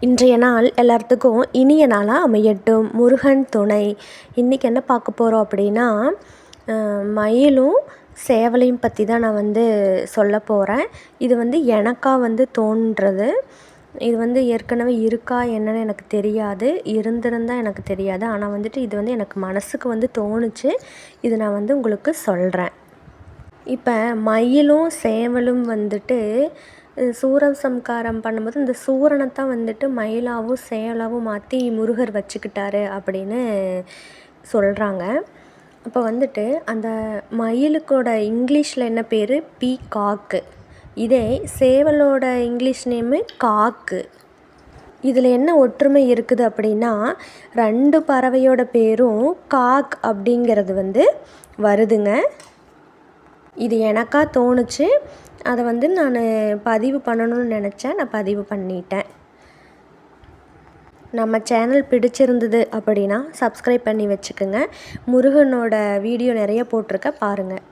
இன்றைய நாள் எல்லாத்துக்கும் இனிய நாளாக அமையட்டும். முருகன் துணை. இன்றைக்கி என்ன பார்க்க போகிறோம் அப்படின்னா, மயிலும் சேவலையும் பற்றி தான் நான் சொல்ல போகிறேன். இது எனக்கா தோன்றுறது. இது ஏற்கனவே இருக்கா என்னன்னு எனக்கு தெரியாது. இருந்திருந்தால் எனக்கு தெரியாது. ஆனால் இது எனக்கு மனசுக்கு தோணுச்சு. இது நான் உங்களுக்கு சொல்கிறேன். இப்போ மயிலும் சேவலும் சூரசம்காரம் பண்ணும்போது இந்த சூரனைத்தான் மயிலாவும் சேவலாவும் மாற்றி முருகர் வச்சுக்கிட்டாரு அப்படின்னு சொல்கிறாங்க. அப்போ அந்த மயிலுக்கோட இங்கிலீஷில் என்ன பேர்? பீகாக்கு. இதே சேவலோட இங்கிலீஷ் நேமு காக்கு. இதில் என்ன ஒற்றுமை இருக்குது அப்படின்னா, 2 பறவையோட பேரும் காக் அப்படிங்கிறது வருதுங்க. இது எனக்கா தோணுச்சு. அதை நான் பதிவு பண்ணணும்னு நினச்சேன். நான் பதிவு பண்ணிட்டேன். நம்ம சேனல் பிடிச்சிருந்தது அப்படின்னா சப்ஸ்கிரைப் பண்ணி வச்சுக்கோங்க. முருகனோட வீடியோ நிறைய போட்டிருக்க பாருங்கள்.